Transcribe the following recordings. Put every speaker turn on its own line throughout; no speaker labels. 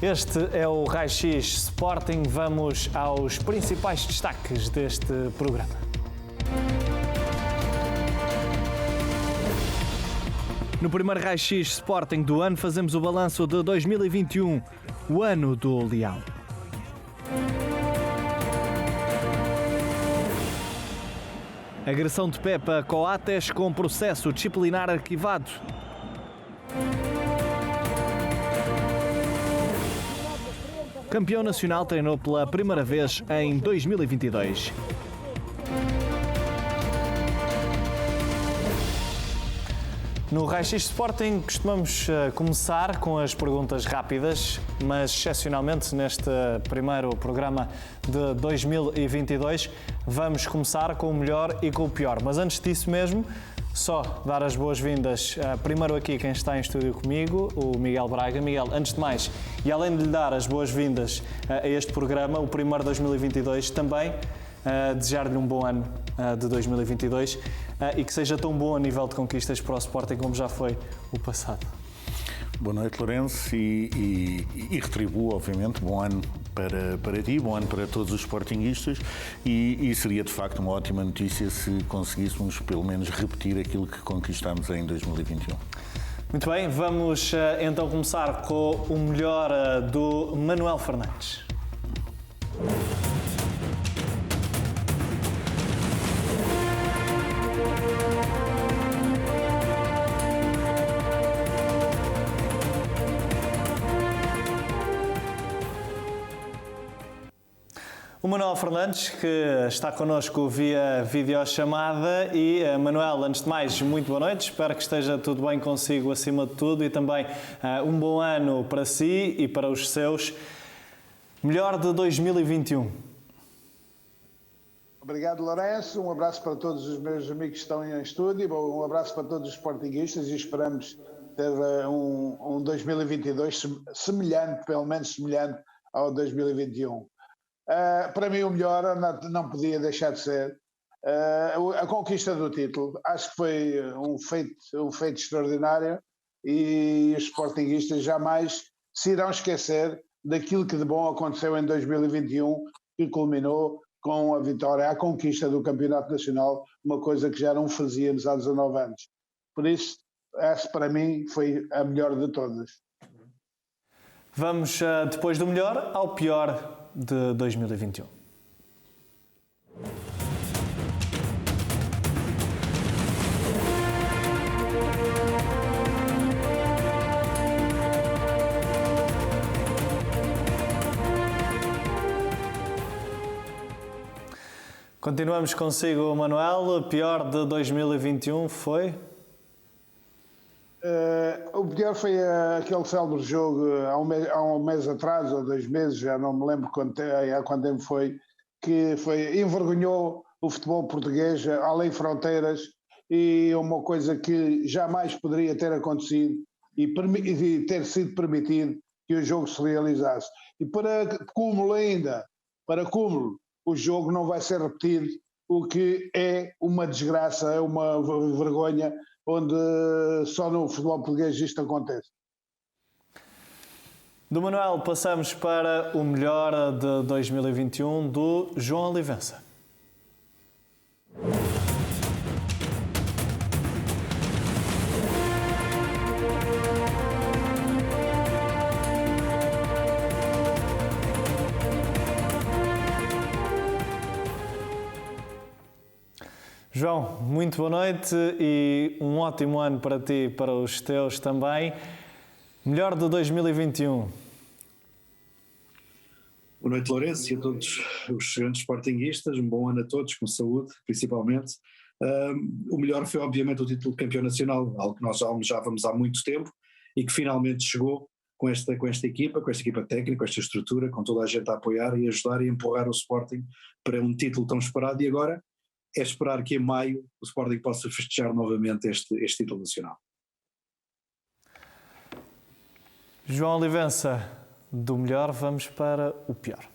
Este é o Raio-X Sporting. Vamos aos principais destaques deste programa. No primeiro Raio-X Sporting do ano, fazemos o balanço de 2021, o ano do Leão. Agressão de Pepa a Coates com processo disciplinar arquivado. Campeão nacional treinou pela primeira vez em 2022. No Raio-X Sporting costumamos começar com as perguntas rápidas, mas excepcionalmente neste primeiro programa de 2022 vamos começar com o melhor e com o pior. Mas antes disso mesmo, só dar as boas-vindas primeiro aqui quem está em estúdio comigo, o Miguel Braga. Miguel, antes de mais, e além de lhe dar as boas-vindas a este programa, o primeiro 2022, também desejar-lhe um bom ano de 2022 e que seja tão bom a nível de conquistas para o Sporting como já foi o passado.
Boa noite, Lourenço, e retribuo, obviamente, bom ano para ti, bom ano para todos os sportinguistas e seria de facto uma ótima notícia se conseguíssemos pelo menos repetir aquilo que conquistámos em 2021.
Muito bem, vamos então começar com o melhor do Manuel Fernandes. O Manuel Fernandes, que está connosco via videochamada. E Manuel, antes de mais, muito boa noite, espero que esteja tudo bem consigo acima de tudo e também um bom ano para si e para os seus. Melhor de 2021.
Obrigado, Lourenço, um abraço para todos os meus amigos que estão em estúdio, um abraço para todos os sportinguistas e esperamos ter um 2022 semelhante, pelo menos semelhante ao 2021. Para mim o melhor não podia deixar de ser a conquista do título. Acho que foi um feito extraordinário e os sportinguistas jamais se irão esquecer daquilo que de bom aconteceu em 2021, que culminou com a vitória, a conquista do Campeonato Nacional, uma coisa que já não fazíamos há 19 anos. Por isso, essa para mim foi a melhor de todas.
Vamos depois do melhor ao pior de 2021. Continuamos consigo, Manuel. O pior de 2021 foi?
O pior foi aquele célebre jogo há um mês atrás, ou 2 meses, já não me lembro há quanto tempo foi, que envergonhou o futebol português além fronteiras e uma coisa que jamais poderia ter acontecido e ter sido permitido que o jogo se realizasse. E para cúmulo, o jogo não vai ser repetido, o que é uma desgraça, é uma vergonha, onde só no futebol português isto acontece.
Do Manuel passamos para o melhor de 2021 do João Olivença. João, muito boa noite e um ótimo ano para ti e para os teus também. Melhor de 2021.
Boa noite, Lourenço, e a todos os grandes sportinguistas. Um bom ano a todos, com saúde, principalmente. O melhor foi, obviamente, o título de campeão nacional, algo que nós já almejávamos há muito tempo e que finalmente chegou com esta equipa técnica, com esta estrutura, com toda a gente a apoiar e ajudar e empurrar o Sporting para um título tão esperado. E agora é esperar que em maio o Sporting possa festejar novamente este título nacional.
João Olivença, do melhor vamos para o pior.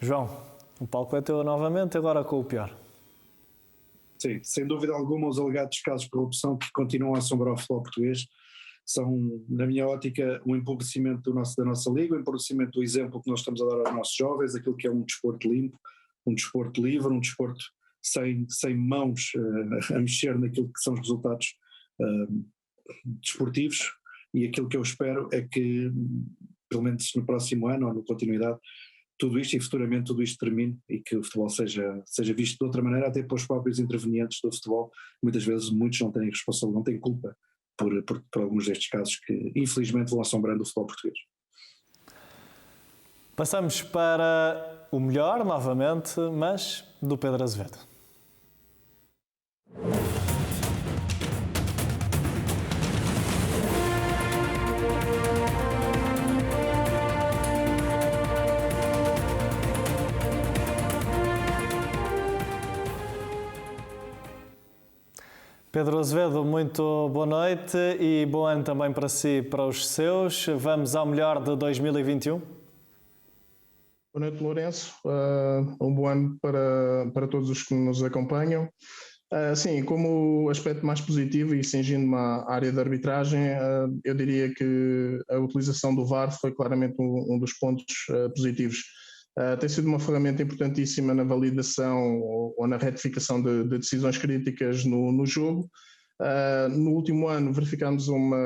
João, o palco é teu novamente, agora com o pior.
Sim, sem dúvida alguma, os alegados casos de corrupção que continuam a assombrar o futebol português são, na minha ótica, um empobrecimento da nossa liga, um empobrecimento do exemplo que nós estamos a dar aos nossos jovens, aquilo que é um desporto limpo, um desporto livre, um desporto sem mãos a mexer naquilo que são os resultados desportivos, e aquilo que eu espero é que, pelo menos no próximo ano ou na continuidade, tudo isto e futuramente tudo isto termine e que o futebol seja visto de outra maneira, até para os próprios intervenientes do futebol. Muitas vezes muitos não têm responsabilidade, não têm culpa por alguns destes casos que infelizmente vão assombrando o futebol português.
Passamos para o melhor, novamente, mas do Pedro Azevedo. Pedro Azevedo, muito boa noite e bom ano também para si e para os seus. Vamos ao melhor de 2021.
Boa noite, Lourenço. Um bom ano para todos os que nos acompanham. Sim, como aspecto mais positivo e cingindo-me à área de arbitragem, eu diria que a utilização do VAR foi claramente um dos pontos positivos. Tem sido uma ferramenta importantíssima na validação ou na retificação de decisões críticas no jogo. No último ano verificámos uma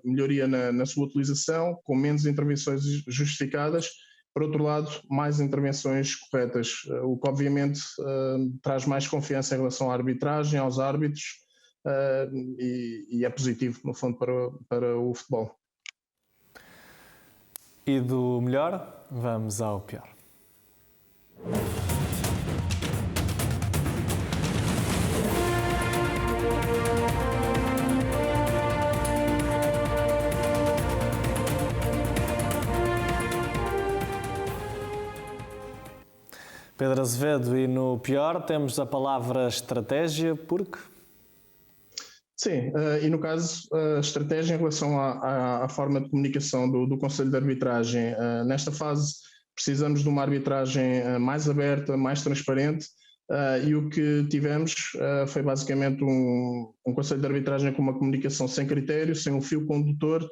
melhoria na sua utilização, com menos intervenções justificadas. Por outro lado, mais intervenções corretas, o que obviamente traz mais confiança em relação à arbitragem, aos árbitros, e é positivo, no fundo, para o futebol.
E do melhor, vamos ao pior. Pedro Azevedo, e no pior temos a palavra estratégia, porque?
Sim, e no caso, a estratégia em relação à forma de comunicação do Conselho de Arbitragem. Nesta fase precisamos de uma arbitragem mais aberta, mais transparente, e o que tivemos foi basicamente um Conselho de Arbitragem com uma comunicação sem critério, sem um fio condutor,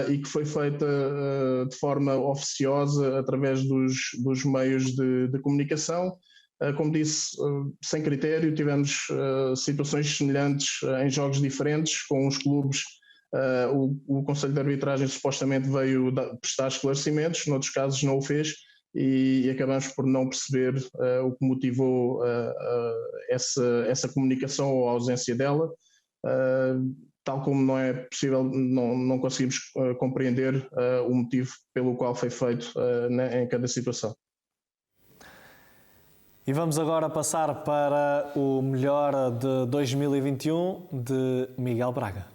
e que foi feita de forma oficiosa através dos meios de comunicação. Como disse, sem critério, tivemos situações semelhantes em jogos diferentes, com os clubes. O Conselho de Arbitragem supostamente veio prestar esclarecimentos, noutros casos não o fez, e acabamos por não perceber o que motivou essa comunicação ou a ausência dela. Tal como não é possível, não conseguimos compreender o motivo pelo qual foi feito em cada situação.
E vamos agora passar para o melhor de 2021 de Miguel Braga.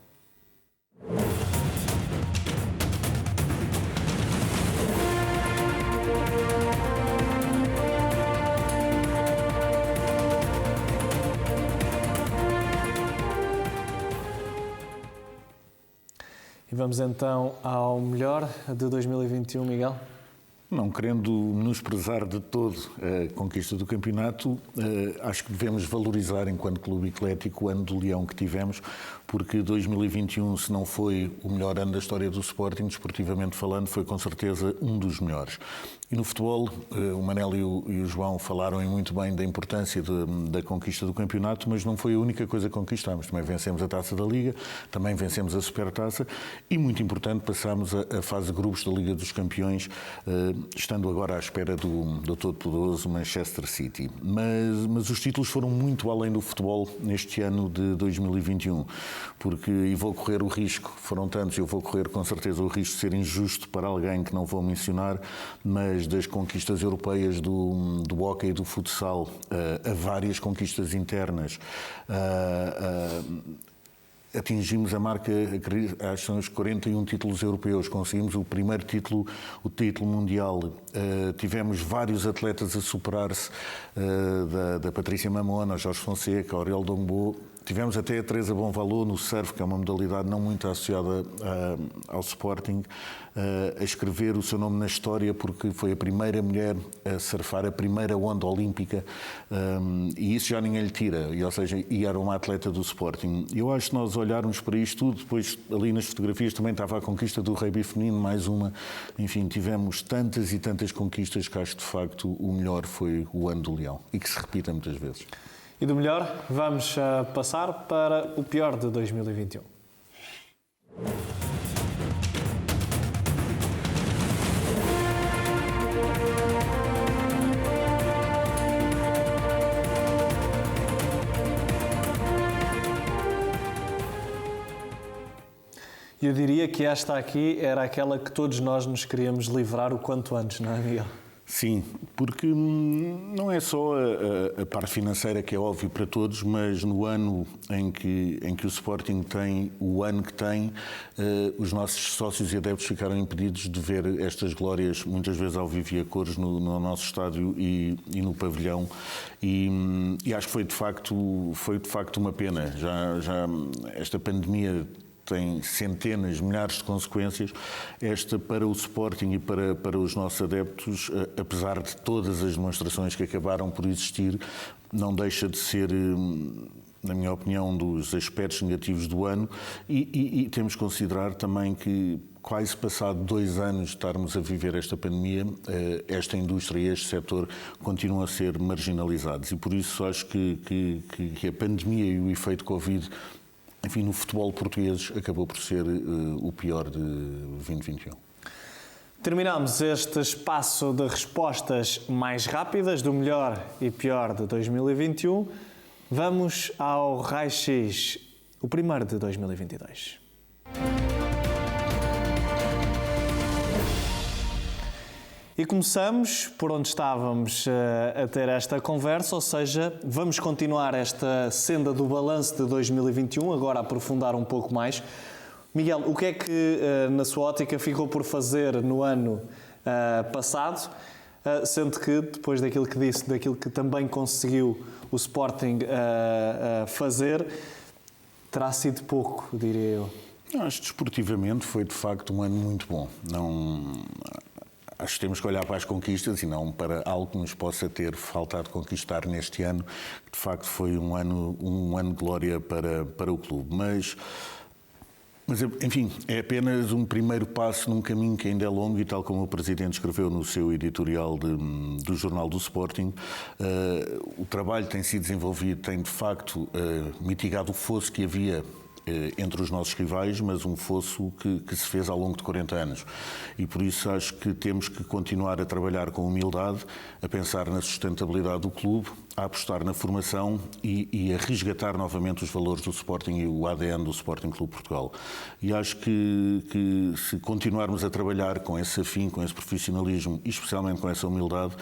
E vamos então ao melhor de 2021, Miguel.
Não querendo menosprezar de todo a conquista do campeonato, acho que devemos valorizar, enquanto clube eclético, o ano do Leão que tivemos, porque 2021, se não foi o melhor ano da história do Sporting, desportivamente falando, foi com certeza um dos melhores. E no futebol, o Manel e o João falaram muito bem da importância da conquista do campeonato, mas não foi a única coisa que conquistámos. Também vencemos a Taça da Liga, também vencemos a Supertaça e, muito importante, passámos a fase de grupos da Liga dos Campeões, estando agora à espera do todo-poderoso Manchester City. Mas os títulos foram muito além do futebol neste ano de 2021, porque, e vou correr o risco, foram tantos, eu vou correr com certeza o risco de ser injusto para alguém que não vou mencionar, mas das conquistas europeias do hóquei e do futsal, a várias conquistas internas, atingimos a marca, acho que são os 41 títulos europeus, conseguimos o primeiro título, o título mundial, tivemos vários atletas a superar-se, da Patrícia Mamona, ao Jorge Fonseca, ao Aurélio Dongbo, tivemos até a Teresa Bonvalot no surf, que é uma modalidade não muito associada ao Sporting, a escrever o seu nome na história porque foi a primeira mulher a surfar a primeira onda olímpica, e isso já ninguém lhe tira, ou seja, e era uma atleta do Sporting. Eu acho que nós olharmos para isto tudo, depois ali nas fotografias também estava a conquista do rugby feminino, mais uma, enfim, tivemos tantas e tantas conquistas que acho que de facto o melhor foi o ano do Leão e que se repita muitas vezes.
E do melhor, vamos passar para o pior de 2021. Eu diria que esta aqui era aquela que todos nós nos queríamos livrar o quanto antes, não é, Miguel?
Sim, porque não é só a parte financeira que é óbvio para todos, mas no ano em que o Sporting tem o ano que tem, os nossos sócios e adeptos ficaram impedidos de ver estas glórias, muitas vezes ao vivo e a cores, no nosso estádio e no pavilhão. E acho que foi de facto uma pena. Já esta pandemia tem centenas, milhares de consequências. Esta, para o Sporting e para os nossos adeptos, apesar de todas as demonstrações que acabaram por existir, não deixa de ser, na minha opinião, um dos aspectos negativos do ano, e temos que considerar também que, quase passado 2 anos de estarmos a viver esta pandemia, esta indústria e este setor continuam a ser marginalizados, e por isso acho que a pandemia e o efeito Covid, enfim, no futebol português, acabou por ser o pior de 2021.
Terminamos este espaço de respostas mais rápidas do melhor e pior de 2021. Vamos ao raio-x, o primeiro de 2022. E começamos por onde estávamos a ter esta conversa, ou seja, vamos continuar esta senda do balanço de 2021, agora aprofundar um pouco mais. Miguel, o que é que, na sua ótica, ficou por fazer no ano passado, sendo que, depois daquilo que disse, daquilo que também conseguiu o Sporting fazer, terá sido pouco, diria eu?
Acho que desportivamente foi, de facto, um ano muito bom. Acho que temos que olhar para as conquistas e não para algo que nos possa ter faltado conquistar neste ano, que de facto foi um ano de glória para o clube. Mas, enfim, é apenas um primeiro passo num caminho que ainda é longo, e tal como o Presidente escreveu no seu editorial do Jornal do Sporting, o trabalho tem sido desenvolvido, tem de facto mitigado o fosso que havia entre os nossos rivais, mas um fosso que se fez ao longo de 40 anos. E por isso acho que temos que continuar a trabalhar com humildade, a pensar na sustentabilidade do clube, a apostar na formação e a resgatar novamente os valores do Sporting e o ADN do Sporting Clube Portugal. E acho que se continuarmos a trabalhar com esse afinco, com esse profissionalismo e especialmente com essa humildade,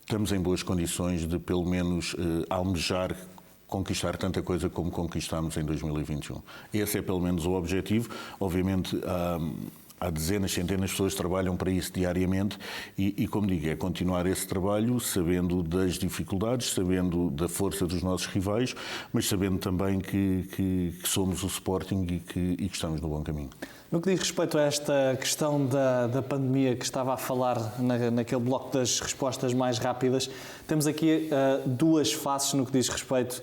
estamos em boas condições de pelo menos almejar conquistar tanta coisa como conquistámos em 2021. Esse é pelo menos o objetivo. Obviamente há dezenas, centenas de pessoas que trabalham para isso diariamente e, como digo, é continuar esse trabalho sabendo das dificuldades, sabendo da força dos nossos rivais, mas sabendo também que somos o Sporting e que estamos no bom caminho.
No que diz respeito a esta questão da pandemia que estava a falar naquele bloco das respostas mais rápidas, temos aqui 2 faces no que diz respeito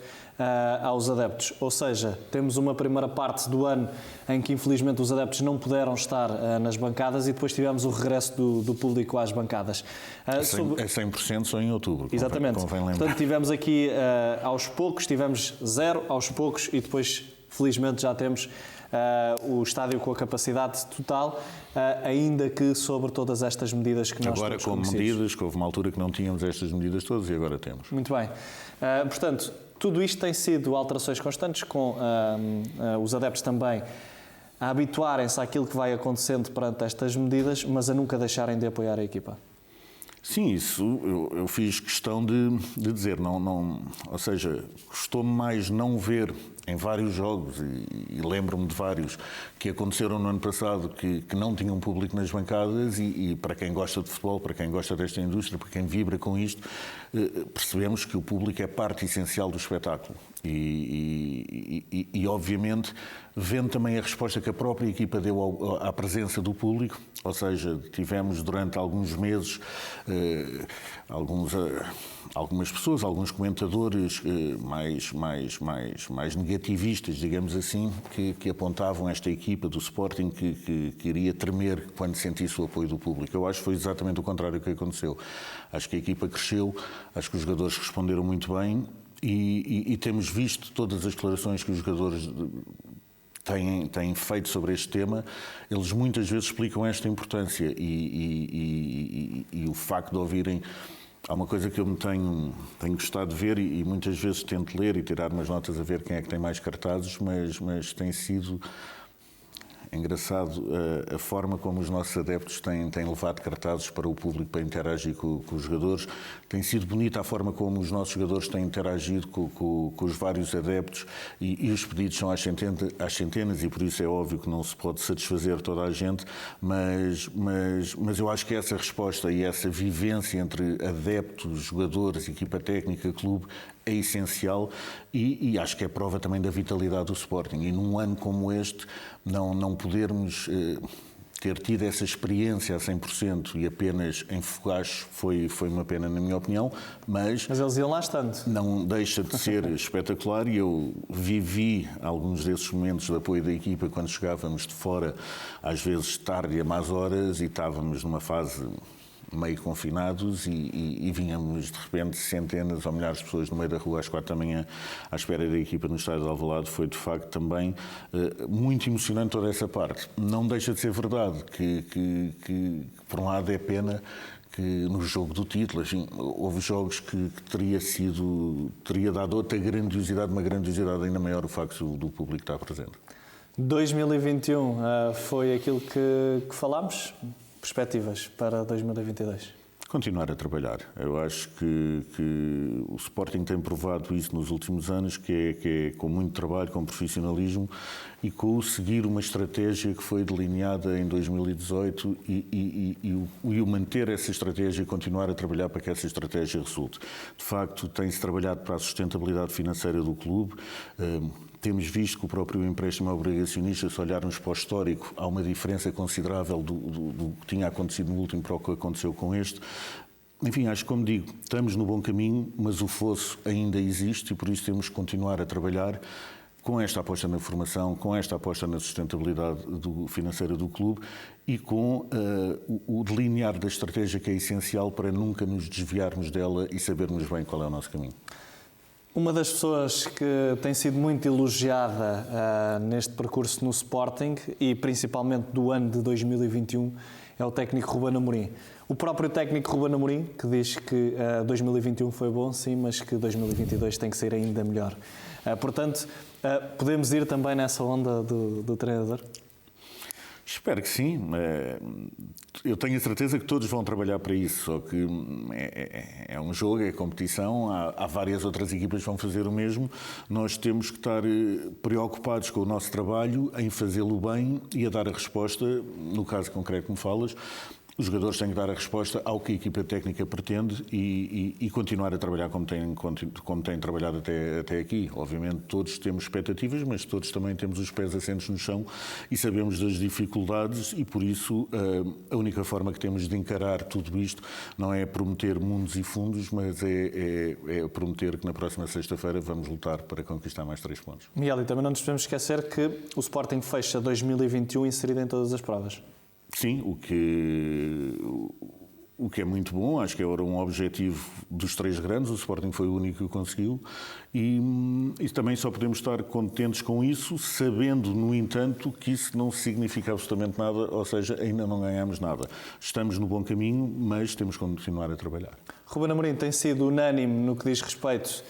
aos adeptos. Ou seja, temos uma primeira parte do ano em que infelizmente os adeptos não puderam estar nas bancadas e depois tivemos o regresso do público às bancadas.
É 100% só em outubro.
Exatamente.
Convém lembrar.
Portanto, tivemos aqui aos poucos, tivemos 0 aos poucos e depois felizmente já temos o estádio com a capacidade total, ainda que sobre todas estas medidas que nós
agora
temos
com medidas, que houve uma altura que não tínhamos estas medidas todas e agora temos.
Muito bem. Portanto, tudo isto tem sido alterações constantes, com os adeptos também a habituarem-se àquilo que vai acontecendo perante estas medidas, mas a nunca deixarem de apoiar a equipa.
Sim, isso eu fiz questão de dizer, ou seja, gostou-me mais não ver em vários jogos, e lembro-me de vários que aconteceram no ano passado que não tinham público nas bancadas e para quem gosta de futebol, para quem gosta desta indústria, para quem vibra com isto, percebemos que o público é parte essencial do espetáculo E obviamente, vendo também a resposta que a própria equipa deu à presença do público, ou seja, tivemos durante alguns meses algumas pessoas, alguns comentadores mais negativistas, digamos assim, que apontavam esta equipa do Sporting que iria tremer quando sentisse o apoio do público. Eu acho que foi exatamente o contrário que aconteceu. Acho que a equipa cresceu, acho que os jogadores responderam muito bem e temos visto todas as declarações que os jogadores têm feito sobre este tema. Eles muitas vezes explicam esta importância e o facto de ouvirem. Há uma coisa que eu tenho gostado de ver e muitas vezes tento ler e tirar umas notas a ver quem é que tem mais cartazes, mas tem sido engraçado a forma como os nossos adeptos têm levado cartazes para o público para interagir com os jogadores. Tem sido bonita a forma como os nossos jogadores têm interagido com os vários adeptos e os pedidos são às centenas e por isso é óbvio que não se pode satisfazer toda a gente, mas eu acho que essa resposta e essa vivência entre adeptos, jogadores, equipa técnica, clube é essencial e acho que é prova também da vitalidade do Sporting. E num ano como este, não podermos ter tido essa experiência a 100% e apenas em Fogacho foi uma pena, na minha opinião, mas
eles iam lá estando.
Não deixa de ser espetacular e eu vivi alguns desses momentos de apoio da equipa quando chegávamos de fora, às vezes tarde e a más horas, e estávamos numa fase meio confinados e vínhamos de repente centenas ou milhares de pessoas no meio da rua às 4 da manhã à espera da equipa no estádio de Alvalade. Foi de facto também muito emocionante toda essa parte. Não deixa de ser verdade que por um lado é pena que no jogo do título, assim, houve jogos que teria dado outra grandiosidade, uma grandiosidade ainda maior o facto do público estar presente.
2021 foi aquilo que falámos. Perspectivas para 2022?
Continuar a trabalhar. Eu acho que o Sporting tem provado isso nos últimos anos, que é com muito trabalho, com profissionalismo e com o seguir uma estratégia que foi delineada em 2018 e o manter essa estratégia e continuar a trabalhar para que essa estratégia resulte. De facto, tem-se trabalhado para a sustentabilidade financeira do clube. Temos visto que o próprio empréstimo obrigacionista, se olharmos para o histórico, há uma diferença considerável do que tinha acontecido no último para o que aconteceu com este. Enfim, acho que, como digo, estamos no bom caminho, mas o fosso ainda existe e por isso temos que continuar a trabalhar com esta aposta na formação, com esta aposta na sustentabilidade financeira do clube e com o delinear da estratégia que é essencial para nunca nos desviarmos dela e sabermos bem qual é o nosso caminho.
Uma das pessoas que tem sido muito elogiada neste percurso no Sporting e principalmente do ano de 2021 é o técnico Ruben Amorim. O próprio técnico Ruben Amorim que diz que 2021 foi bom, sim, mas que 2022 tem que ser ainda melhor. Portanto, podemos ir também nessa onda do treinador?
Espero que sim. Eu tenho a certeza que todos vão trabalhar para isso, só que é um jogo, é competição, há várias outras equipas que vão fazer o mesmo. Nós temos que estar preocupados com o nosso trabalho, em fazê-lo bem e a dar a resposta, no caso concreto que me falas. Os jogadores têm que dar a resposta ao que a equipa técnica pretende e continuar a trabalhar como têm trabalhado até aqui. Obviamente todos temos expectativas, mas todos também temos os pés assentos no chão e sabemos das dificuldades e por isso a única forma que temos de encarar tudo isto não é prometer mundos e fundos, mas é prometer que na próxima sexta-feira vamos lutar para conquistar mais 3 pontos.
Miguel, e também não nos podemos esquecer que o Sporting fecha 2021 inserido em todas as provas.
Sim, o que é muito bom, acho que era um objetivo dos 3 grandes, o Sporting foi o único que o conseguiu e também só podemos estar contentes com isso, sabendo, no entanto, que isso não significa absolutamente nada, ou seja, ainda não ganhamos nada. Estamos no bom caminho, mas temos que continuar a trabalhar.
Ruben Amorim tem sido unânime no que diz respeito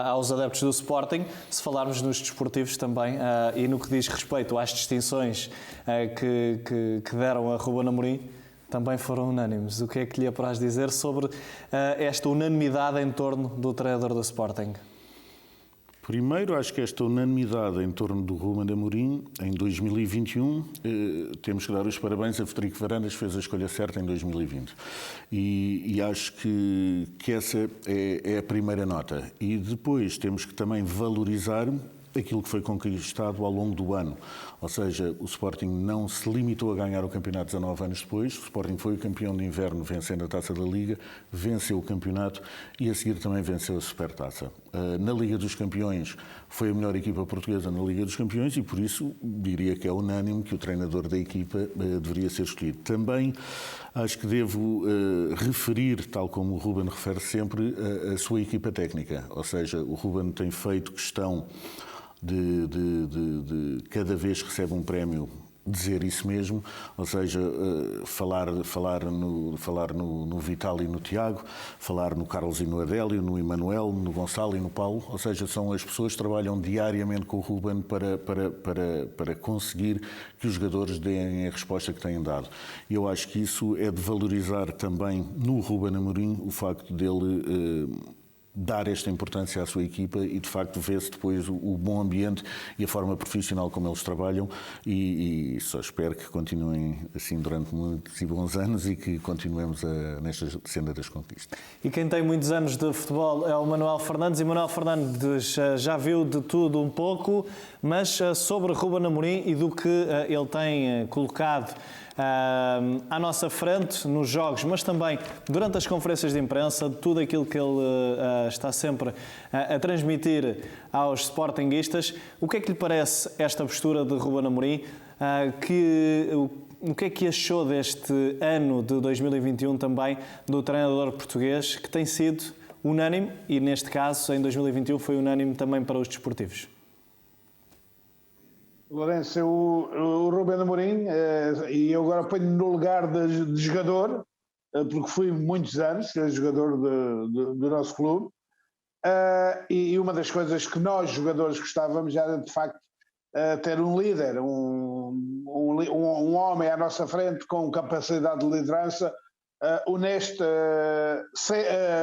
aos adeptos do Sporting, se falarmos nos desportivos também e no que diz respeito às distinções que deram a Ruben Amorim, também foram unânimes. O que é que lhe apraz dizer sobre esta unanimidade em torno do treinador do Sporting?
Primeiro, acho que esta unanimidade em torno do Ruben Amorim em 2021, temos que dar os parabéns a Frederico Varandas, que fez a escolha certa em 2020. E acho que essa é a primeira nota. E depois temos que também valorizar aquilo que foi conquistado ao longo do ano. Ou seja, o Sporting não se limitou a ganhar o campeonato 19 anos depois. O Sporting foi o campeão de inverno vencendo a Taça da Liga, venceu o campeonato e a seguir também venceu a Supertaça. Na Liga dos Campeões foi a melhor equipa portuguesa na Liga dos Campeões e por isso diria que é unânime que o treinador da equipa deveria ser escolhido. Também acho que devo referir, tal como o Ruben refere sempre, a sua equipa técnica. Ou seja, o Ruben tem feito questão de cada vez que recebe um prémio dizer isso mesmo, ou seja, falar no Vital e no Tiago, falar no Carlos e no Adélio, no Emanuel, no Gonçalo e no Paulo, ou seja, são as pessoas que trabalham diariamente com o Ruben para conseguir que os jogadores deem a resposta que têm dado. E eu acho que isso é de valorizar também no Ruben Amorim o facto dele dar esta importância à sua equipa e de facto vê-se depois o bom ambiente e a forma profissional como eles trabalham e só espero que continuem assim durante muitos e bons anos e que continuemos nesta senda das conquistas.
E quem tem muitos anos de futebol é o Manuel Fernandes e Manuel Fernandes já viu de tudo um pouco, mas sobre Ruben Amorim e do que ele tem colocado à nossa frente nos jogos, mas também durante as conferências de imprensa, de tudo aquilo que ele está sempre a transmitir aos sportinguistas. O que é que lhe parece esta postura de Ruben Amorim? O que é que achou deste ano de 2021 também do treinador português, que tem sido unânime e neste caso em 2021 foi unânime também para os desportivos?
Lourenço, o Ruben Amorim, e eu agora ponho no lugar de jogador, porque fui muitos anos jogador do nosso clube, e uma das coisas que nós jogadores gostávamos era de facto ter um líder, um homem à nossa frente com capacidade de liderança, honesto,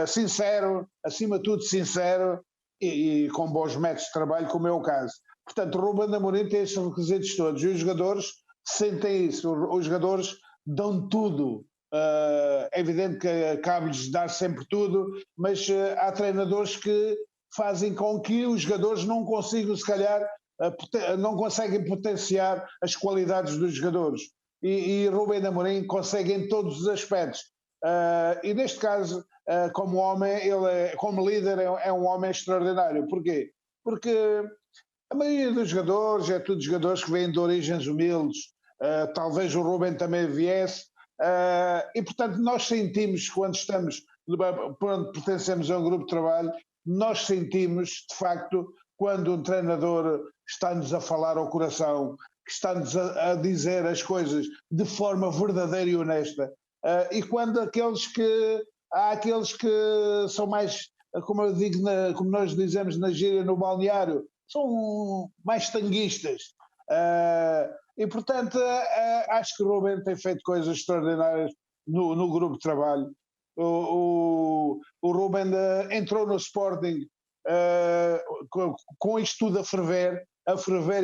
sincero, acima de tudo sincero e com bons métodos de trabalho, como é o caso. Portanto, o Ruben Amorim tem estes requisitos todos e os jogadores sentem isso, os jogadores dão tudo. É evidente que cabe-lhes dar sempre tudo, mas há treinadores que fazem com que os jogadores não consigam, se calhar, não conseguem potenciar as qualidades dos jogadores. E Ruben Amorim consegue em todos os aspectos. E neste caso, como homem, como líder, é um homem extraordinário. Porquê? Porque a maioria dos jogadores é tudo jogadores que vêm de origens humildes, talvez o Ruben também viesse, e portanto nós sentimos quando pertencemos a um grupo de trabalho, nós sentimos de facto quando um treinador está-nos a falar ao coração, que está-nos a dizer as coisas de forma verdadeira e honesta, e quando há aqueles que são mais, como eu digo, como nós dizemos na gíria no balneário, são mais tanguistas. E, portanto, acho que o Ruben tem feito coisas extraordinárias no grupo de trabalho. O Ruben entrou no Sporting com isto tudo a ferver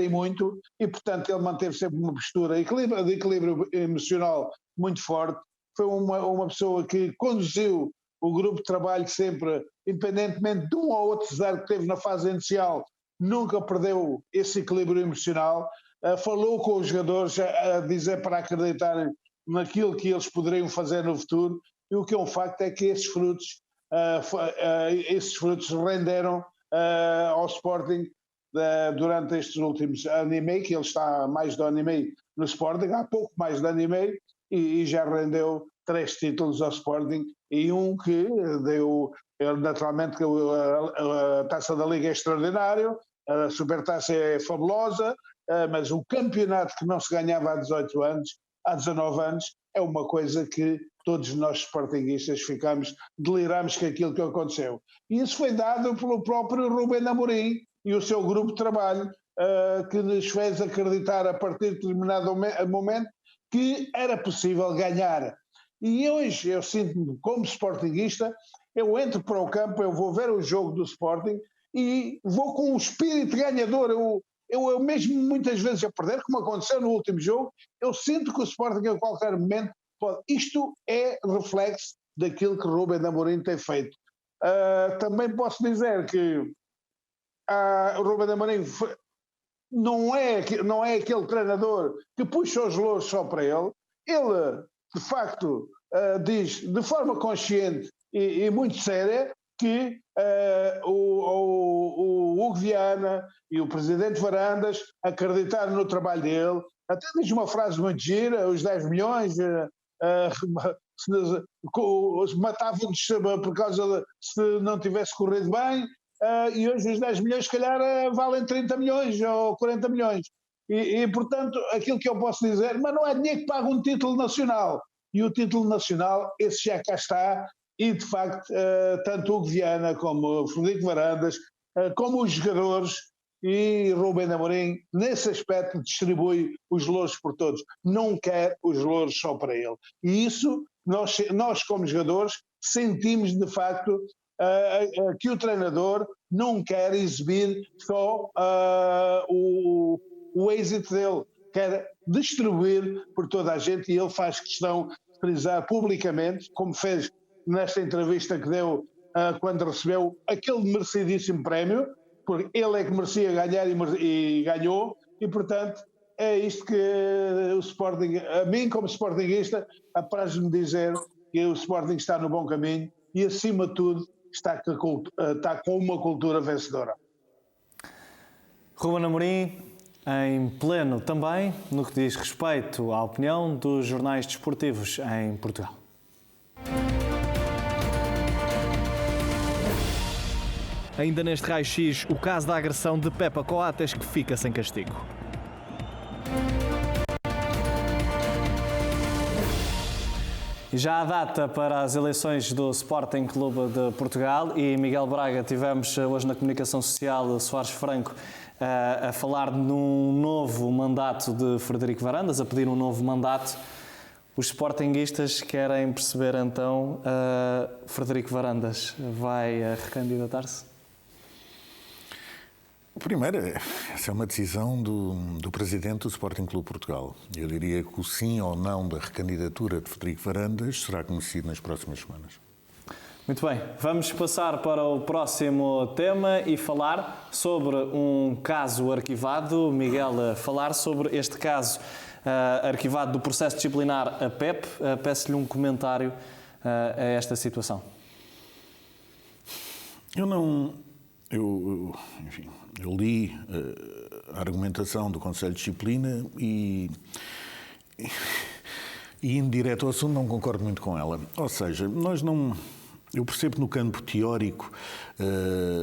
e muito, e, portanto, ele manteve sempre uma postura de equilíbrio emocional muito forte. Foi uma pessoa que conduziu o grupo de trabalho sempre, independentemente de um ou outro zero que teve na fase inicial, nunca perdeu esse equilíbrio emocional, falou com os jogadores a dizer para acreditarem naquilo que eles poderiam fazer no futuro, e o que é um facto é que esses frutos renderam ao Sporting durante estes últimos ano e meio, que ele está há mais de ano e meio no Sporting, há pouco mais de ano e meio, e já rendeu 3 títulos ao Sporting, e um que deu, naturalmente, a Taça da Liga é extraordinário, a Supertaça é fabulosa, mas o campeonato que não se ganhava há 18 anos, há 19 anos, é uma coisa que todos nós sportinguistas deliramos com aquilo que aconteceu. E isso foi dado pelo próprio Ruben Amorim e o seu grupo de trabalho, que nos fez acreditar a partir de determinado momento que era possível ganhar. E hoje eu sinto-me como sportinguista, eu entro para o campo, eu vou ver o jogo do Sporting e vou com um espírito ganhador. Eu mesmo muitas vezes a perder, como aconteceu no último jogo, eu sinto que o Sporting a qualquer momento pode. Isto é reflexo daquilo que Rubén Amorim tem feito. Também posso dizer que o Rubén Amorim não é aquele treinador que puxa os louros só para ele. Ele, de facto, diz de forma consciente e muito séria que o Hugo Viana e o presidente Varandas acreditaram no trabalho dele. Até diz uma frase muito gira: os 10 milhões matavam-nos por causa de se não tivesse corrido bem, e hoje os 10 milhões se calhar valem 30 milhões ou 40 milhões. E, portanto, aquilo que eu posso dizer, mas não é dinheiro que paga um título nacional. E o título nacional, esse já cá está, e de facto, tanto o Hugo Viana como o Frederico Varandas, como os jogadores e Rubén Amorim, nesse aspecto, distribui os louros por todos. Não quer os louros só para ele. E isso, nós como jogadores, sentimos de facto que o treinador não quer exibir só o êxito dele, quer distribuir por toda a gente, e ele faz questão de frisar publicamente, como fez nesta entrevista que deu quando recebeu aquele merecidíssimo prémio, porque ele é que merecia ganhar e ganhou, e portanto é isto que o Sporting, a mim como sportinguista, apraz-me dizer que o Sporting está no bom caminho e acima de tudo está com uma cultura vencedora.
Rubén Amorim, em pleno também no que diz respeito à opinião dos jornais desportivos em Portugal. Ainda neste raio-x, o caso da agressão de Pepa Coates, que fica sem castigo. E já há data para as eleições do Sporting Clube de Portugal e Miguel Braga, tivemos hoje na comunicação social Soares Franco a falar num novo mandato de Frederico Varandas, a pedir um novo mandato. Os sportinguistas querem perceber então, Frederico Varandas vai recandidatar-se?
Primeiro, essa é uma decisão do presidente do Sporting Clube Portugal. Eu diria que o sim ou não da recandidatura de Frederico Varandas será conhecido nas próximas semanas.
Muito bem, vamos passar para o próximo tema e falar sobre um caso arquivado. Miguel, falar sobre este caso arquivado do processo disciplinar a PEP. Peço-lhe um comentário a esta situação.
Eu li a argumentação do Conselho de Disciplina e indo direto ao assunto, não concordo muito com ela. Ou seja, eu percebo que no campo teórico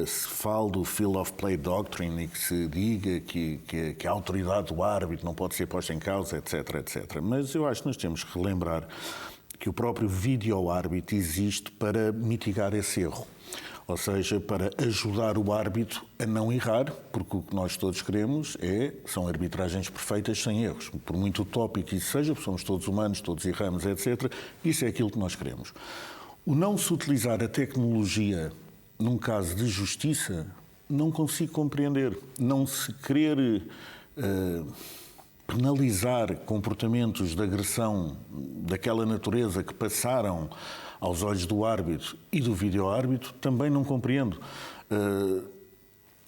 se fala do Field of Play Doctrine e que se diga que a autoridade do árbitro não pode ser posta em causa, etc, etc. Mas eu acho que nós temos que relembrar que o próprio vídeo-árbitro existe para mitigar esse erro. Ou seja, para ajudar o árbitro a não errar, porque o que nós todos queremos são arbitragens perfeitas sem erros. Por muito utópico isso seja, porque somos todos humanos, todos erramos, etc. Isso é aquilo que nós queremos. O não se utilizar a tecnologia num caso de justiça, não consigo compreender. Não se querer penalizar comportamentos de agressão daquela natureza que passaram aos olhos do árbitro e do vídeo-árbitro, também não compreendo.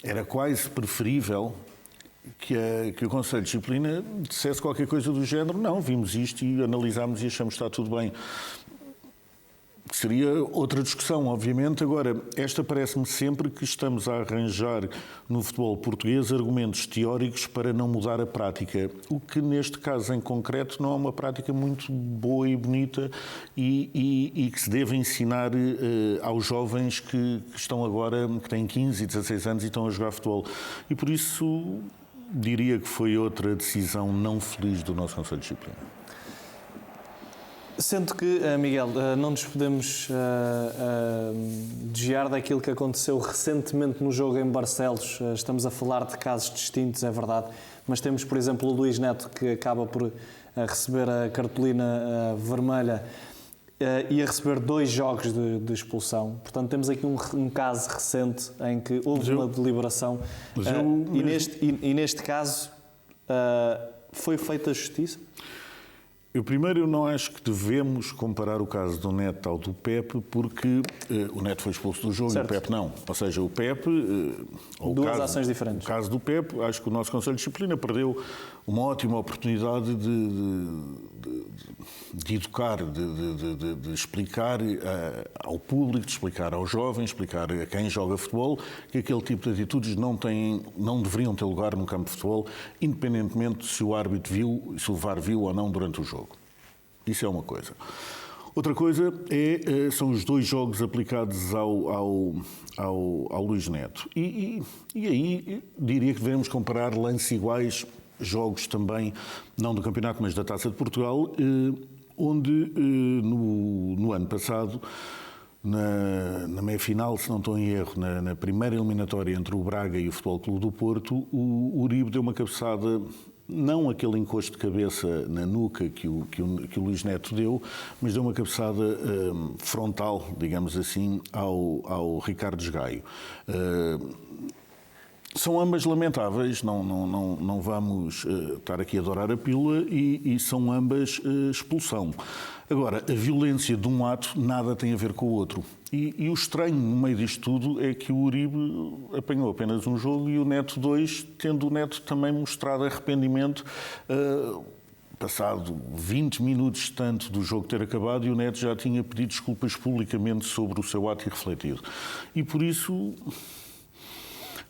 Era quase preferível que o Conselho de Disciplina dissesse qualquer coisa do género: não, vimos isto e analisámos e achamos que está tudo bem. Seria outra discussão, obviamente. Agora, esta parece-me sempre que estamos a arranjar no futebol português argumentos teóricos para não mudar a prática, o que neste caso em concreto não é uma prática muito boa e bonita e que se deve ensinar aos jovens que estão agora, que têm 15 e 16 anos e estão a jogar futebol. E por isso diria que foi outra decisão não feliz do nosso Conselho de Disciplina.
Sendo que, Miguel, não nos podemos desviar daquilo que aconteceu recentemente no jogo em Barcelos. Estamos a falar de casos distintos, é verdade, mas temos, por exemplo, o Luís Neto, que acaba por receber a cartolina vermelha ia receber 2 jogos de expulsão. Portanto, temos aqui um caso recente em que houve uma deliberação. E neste caso, foi feita a justiça?
Eu não acho que devemos comparar o caso do Neto ao do Pepe, porque o Neto foi expulso do jogo, certo, e o Pepe não. Ou seja, o Pepe...
Duas ações diferentes.
No caso do Pepe, acho que o nosso Conselho de Disciplina perdeu uma ótima oportunidade de educar, de explicar ao público, de explicar aos jovens, explicar a quem joga futebol, que aquele tipo de atitudes não deveriam ter lugar no campo de futebol, independentemente se o árbitro viu, se o VAR viu ou não durante o jogo. Isso é uma coisa. Outra coisa são os 2 jogos aplicados ao Luís Neto. E aí diria que devemos comparar lances iguais, jogos também, não do campeonato, mas da Taça de Portugal, onde no ano passado, na meia-final, se não estou em erro, na primeira eliminatória entre o Braga e o Futebol Clube do Porto, o Uribe deu uma cabeçada, não aquele encosto de cabeça na nuca que o Luís Neto deu, mas deu uma cabeçada frontal, digamos assim, ao Ricardo Esgaio. São ambas lamentáveis, não vamos estar aqui a adorar a pílula, e são ambas expulsão. Agora, a violência de um ato nada tem a ver com o outro. E o estranho no meio disto tudo é que o Uribe apanhou apenas um jogo e o Neto 2, tendo o Neto também mostrado arrependimento, passado 20 minutos tanto do jogo ter acabado, e o Neto já tinha pedido desculpas publicamente sobre o seu ato irrefletido. E por isso...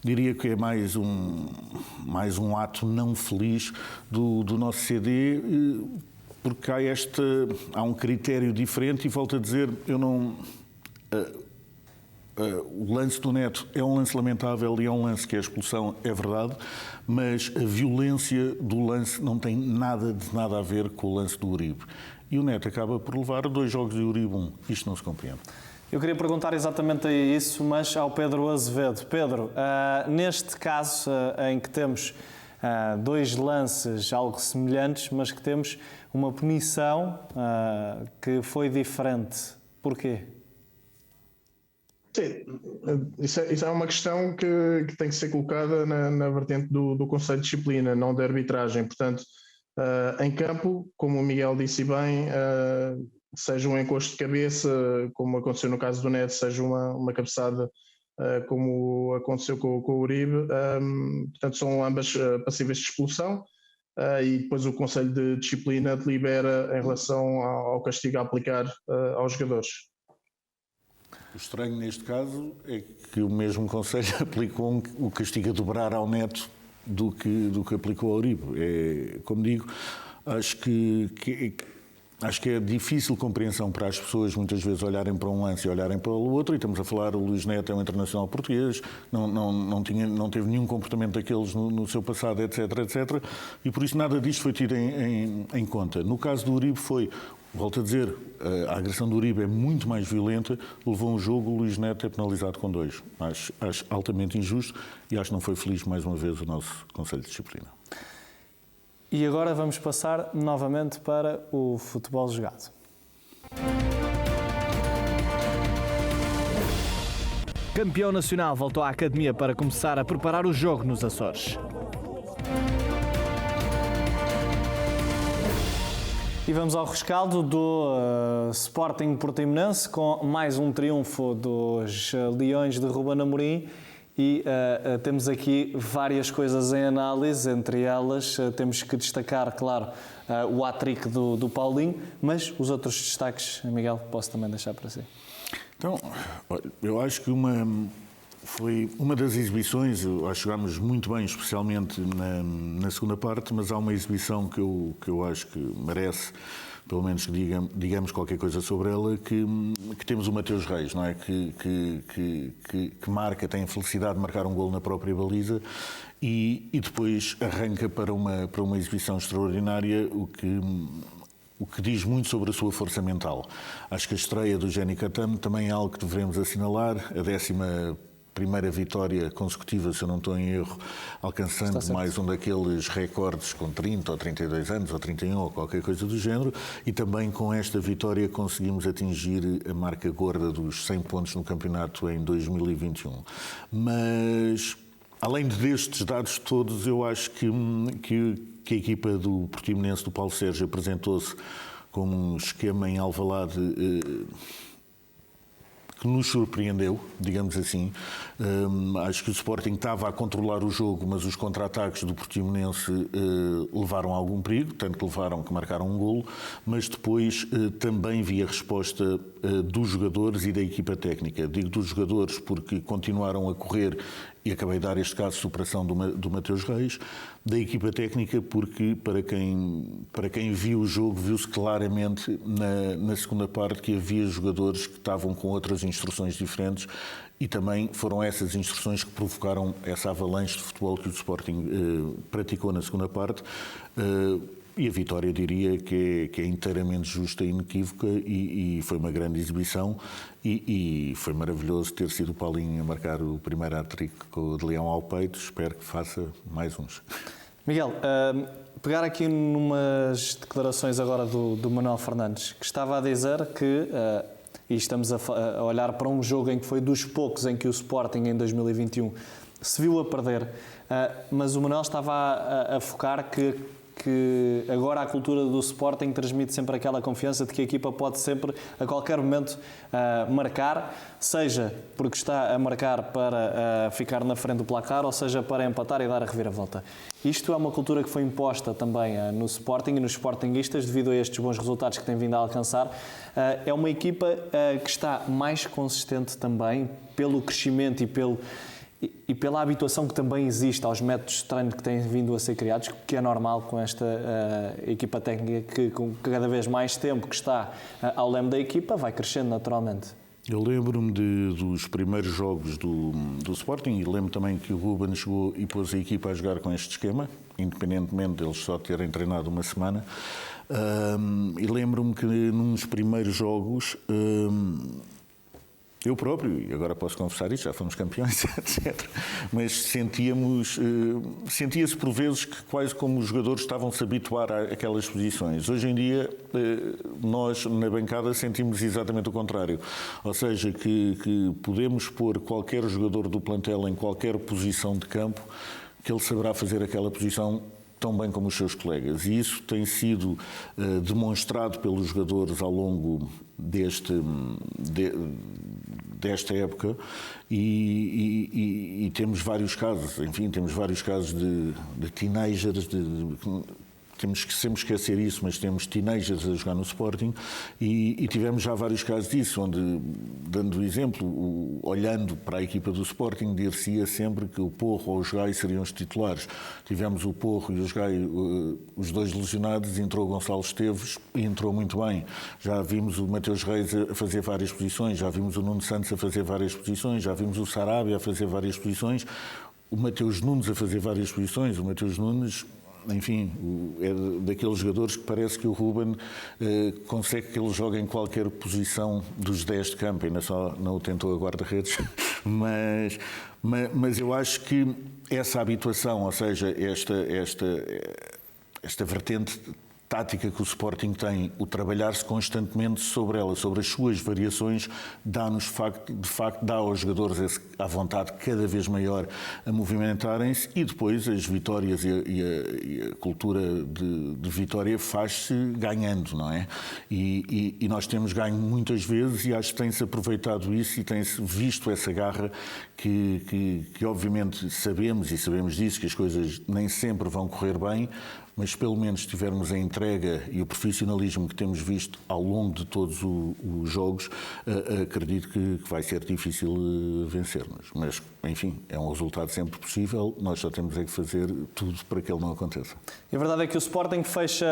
diria que é mais um ato não feliz do nosso CD, porque há um critério diferente, e volto a dizer, o lance do Neto é um lance lamentável e é um lance que é expulsão, é verdade, mas a violência do lance não tem nada a ver com o lance do Uribe. E o Neto acaba por levar 2 jogos de Uribe 1. Isto não se compreende.
Eu queria perguntar exatamente a isso, mas ao Pedro Azevedo. Pedro, neste caso em que temos 2 lances algo semelhantes, mas que temos uma punição que foi diferente, porquê?
Sim, isso é uma questão que tem que ser colocada na vertente do Conselho de Disciplina, não da arbitragem. Portanto, em campo, como o Miguel disse bem, seja um encosto de cabeça, como aconteceu no caso do Neto, seja uma cabeçada, como aconteceu com o Uribe, portanto são ambas passíveis de expulsão, e depois o Conselho de Disciplina delibera em relação ao castigo a aplicar aos jogadores.
O estranho neste caso é que o mesmo Conselho aplicou o castigo a dobrar ao Neto do que aplicou ao Uribe. Como digo, acho que é difícil compreensão para as pessoas muitas vezes olharem para um lance e olharem para o outro, e estamos a falar, o Luís Neto é um internacional português, não teve nenhum comportamento daqueles no seu passado, etc, e por isso nada disto foi tido em conta. No caso do Uribe volto a dizer, a agressão do Uribe é muito mais violenta, levou um jogo, o Luís Neto é penalizado com 2. Acho altamente injusto, e acho que não foi feliz mais uma vez o nosso Conselho de Disciplina.
E agora vamos passar novamente para o futebol jogado. Campeão nacional voltou à academia para começar a preparar o jogo nos Açores. E vamos ao rescaldo do Sporting Portimonense, com mais um triunfo dos Leões de Ruben Amorim. E temos aqui várias coisas em análise, entre elas temos que destacar, claro, o hat-trick do Paulinho, mas os outros destaques, Miguel, posso também deixar para si.
Então, eu acho que foi uma das exibições, eu acho que jogámos muito bem, especialmente na segunda parte, mas há uma exibição que eu acho que merece, pelo menos que digamos qualquer coisa sobre ela, que temos o Mateus Reis, não é? Que marca, tem a felicidade de marcar um golo na própria baliza e depois arranca para uma exibição extraordinária, o que diz muito sobre a sua força mental. Acho que a estreia do Jenny Catamo também é algo que devemos assinalar, a primeira vitória consecutiva, se eu não estou em erro, alcançando mais um daqueles recordes com 30 ou 32 anos, ou 31, ou qualquer coisa do género, e também com esta vitória conseguimos atingir a marca gorda dos 100 pontos no campeonato em 2021. Mas, além destes dados todos, eu acho que a equipa do Portimonense, do Paulo Sérgio, apresentou-se com um esquema em Alvalade que nos surpreendeu, digamos assim. Acho que o Sporting estava a controlar o jogo, mas os contra-ataques do Portimonense levaram a algum perigo, tanto que levaram que marcaram um golo, mas depois também vi a resposta dos jogadores e da equipa técnica. Digo dos jogadores porque continuaram a correr e acabei de dar este caso de superação do Mateus Reis, da equipa técnica porque para quem viu o jogo viu-se claramente na segunda parte que havia jogadores que estavam com outras instruções diferentes e também foram essas instruções que provocaram essa avalanche de futebol que o Sporting praticou na segunda parte. E a vitória, diria, que é inteiramente justa e inequívoca e foi uma grande exibição e foi maravilhoso ter sido o Paulinho a marcar o primeiro hat-trick de Leão ao peito. Espero que faça mais uns.
Miguel, pegar aqui numas declarações agora do Manuel Fernandes, que estava a dizer que, e estamos a olhar para um jogo em que foi dos poucos em que o Sporting em 2021 se viu a perder, mas o Manuel estava a focar que agora a cultura do Sporting transmite sempre aquela confiança de que a equipa pode sempre, a qualquer momento, marcar, seja porque está a marcar para ficar na frente do placar, ou seja para empatar e dar a reviravolta. Isto é uma cultura que foi imposta também no Sporting e nos sportinguistas devido a estes bons resultados que tem vindo a alcançar. É uma equipa que está mais consistente também pelo crescimento e pela habituação que também existe aos métodos de treino que têm vindo a ser criados, que é normal com esta equipa técnica que com cada vez mais tempo que está ao leme da equipa vai crescendo naturalmente.
Eu lembro-me dos primeiros jogos do Sporting e lembro também que o Ruben chegou e pôs a equipa a jogar com este esquema, independentemente deles só terem treinado uma semana. E lembro-me que nos primeiros jogos eu próprio, e agora posso confessar isto, já fomos campeões, etc. Mas sentia-se por vezes que quase como os jogadores estavam-se a habituar àquelas posições. Hoje em dia, nós na bancada sentimos exatamente o contrário. Ou seja, que podemos pôr qualquer jogador do plantel em qualquer posição de campo, que ele saberá fazer aquela posição tão bem como os seus colegas. E isso tem sido demonstrado pelos jogadores ao longo desta época e temos vários casos, enfim, temos vários casos de teenagers, temos que sempre esquecer isso, mas temos teenagers a jogar no Sporting e tivemos já vários casos disso, onde, dando o exemplo, olhando para a equipa do Sporting, dir-se-ia sempre que o Porro ou o Jogai seriam os titulares. Tivemos o Porro e o Jogai, os dois lesionados, entrou o Gonçalo Esteves e entrou muito bem. Já vimos o Mateus Reis a fazer várias posições, já vimos o Nuno Santos a fazer várias posições, já vimos o Sarabia a fazer várias posições, o Mateus Nunes a fazer várias posições, o Mateus Nunes... Enfim, é daqueles jogadores que parece que o Ruben consegue que ele jogue em qualquer posição dos 10 de campo, ainda só não o tentou a guarda-redes, mas eu acho que essa habituação, ou seja, esta vertente tática que o Sporting tem, o trabalhar-se constantemente sobre ela, sobre as suas variações, dá-nos, de facto, dá aos jogadores a vontade cada vez maior a movimentarem-se e depois as vitórias e a cultura de vitória faz-se ganhando, não é? E nós temos ganho muitas vezes e acho que tem-se aproveitado isso e tem-se visto essa garra que obviamente sabemos disso, que as coisas nem sempre vão correr bem, mas pelo menos se tivermos a entrega e o profissionalismo que temos visto ao longo de todos os jogos, acredito que vai ser difícil vencer-nos. Mas, enfim, é um resultado sempre possível, nós só temos é que fazer tudo para que ele não aconteça.
E a verdade é que o Sporting fecha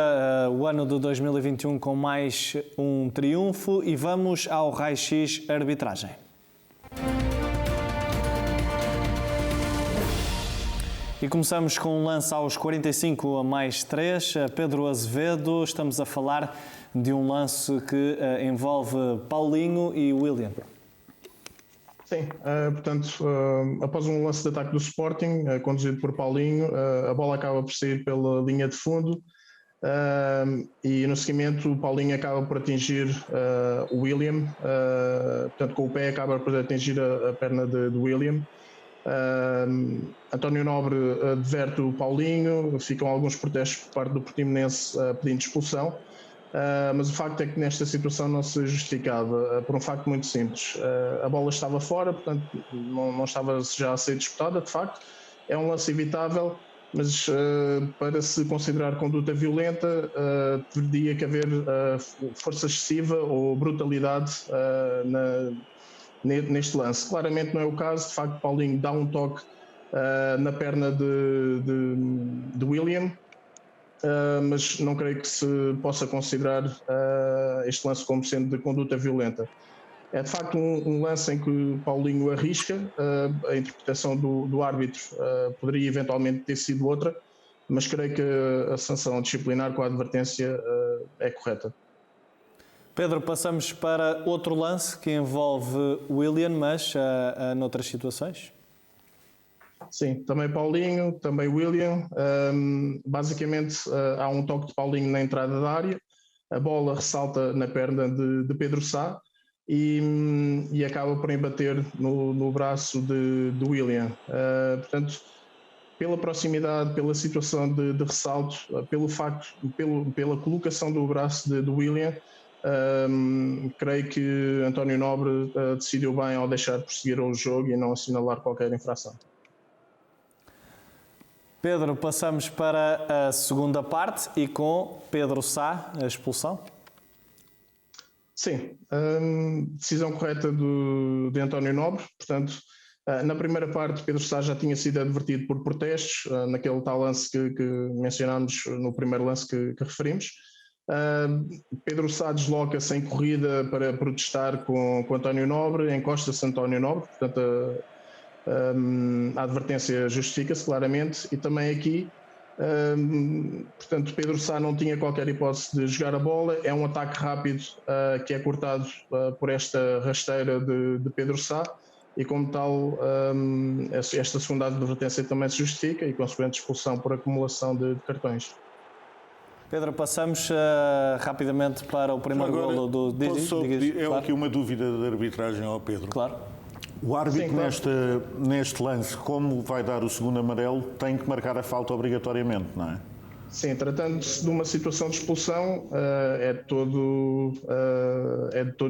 o ano de 2021 com mais um triunfo e vamos ao raio-x arbitragem. E começamos com um lance aos 45 a mais 3. Pedro Azevedo, estamos a falar de um lance que envolve Paulinho e William.
Sim, portanto, após um lance de ataque do Sporting, conduzido por Paulinho, a bola acaba por sair pela linha de fundo e no seguimento o Paulinho acaba por atingir o William, portanto com o pé acaba por atingir a perna de William. António Nobre adverte o Paulinho, ficam alguns protestos por parte do Portimonense pedindo expulsão. Mas o facto é que nesta situação não se justificava, por um facto muito simples. A bola estava fora, portanto não estava já a ser disputada, de facto. É um lance evitável, mas para se considerar conduta violenta, teria que haver força excessiva ou brutalidade neste lance. Claramente não é o caso, de facto Paulinho dá um toque na perna de William, mas não creio que se possa considerar este lance como sendo de conduta violenta. É de facto um lance em que Paulinho arrisca, a interpretação do árbitro poderia eventualmente ter sido outra, mas creio que a sanção disciplinar com a advertência é correta.
Pedro, passamos para outro lance que envolve William, mas noutras situações?
Sim, também Paulinho, também William. Basicamente há um toque de Paulinho na entrada da área, a bola ressalta na perna de Pedro Sá e acaba por embater no braço de William. Portanto, pela proximidade, pela situação de ressalto, pelo facto, pela colocação do braço de William, creio que António Nobre decidiu bem ao deixar prosseguir o jogo e não assinalar qualquer infração.
Pedro, passamos para a segunda parte e com Pedro Sá, a expulsão.
Sim, decisão correta de António Nobre. Portanto, na primeira parte Pedro Sá já tinha sido advertido por protestos, naquele tal lance que mencionámos no primeiro lance que referimos. Pedro Sá desloca-se em corrida para protestar com António Nobre, encosta-se António Nobre, portanto a advertência justifica-se claramente e também aqui, portanto Pedro Sá não tinha qualquer hipótese de jogar a bola, é um ataque rápido que é cortado por esta rasteira de Pedro Sá e como tal esta segunda advertência também se justifica e consequente expulsão por acumulação de cartões.
Pedro, passamos rapidamente para o primeiro golo do Didi.
Claro. Aqui uma dúvida de arbitragem ao Pedro.
Claro.
O árbitro,
Sim, claro.
neste lance, como vai dar o segundo amarelo, tem que marcar a falta obrigatoriamente, não é?
Sim, tratando-se de uma situação de expulsão, é de todo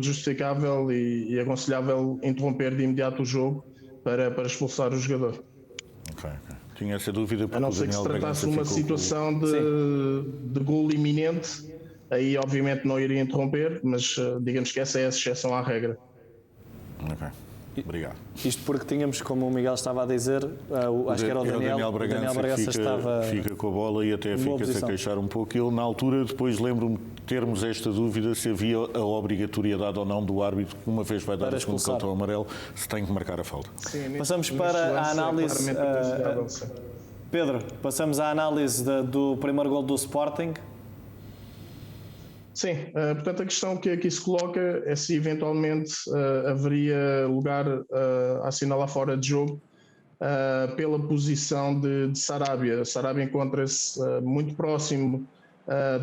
justificável e aconselhável interromper de imediato o jogo para expulsar o jogador.
Ok. Tinha essa dúvida porque
a não ser que se tratasse de uma situação de golo iminente, aí obviamente não iria interromper, mas digamos que essa é a exceção à regra.
Ok. Obrigado.
Isto porque tínhamos, como o Miguel estava a dizer, acho que era o Daniel Bragança
fica com a bola e até fica-se a queixar um pouco. Ele, na altura, depois lembro-me de termos esta dúvida se havia a obrigatoriedade ou não do árbitro, que uma vez vai dar o segundo cartão amarelo, se tem que marcar a falta.
Sim,
passamos para a análise. Pedro, passamos à análise do primeiro gol do Sporting.
Sim, portanto a questão que aqui se coloca é se eventualmente haveria lugar a assinalar fora de jogo pela posição de Sarabia. Sarabia encontra-se muito próximo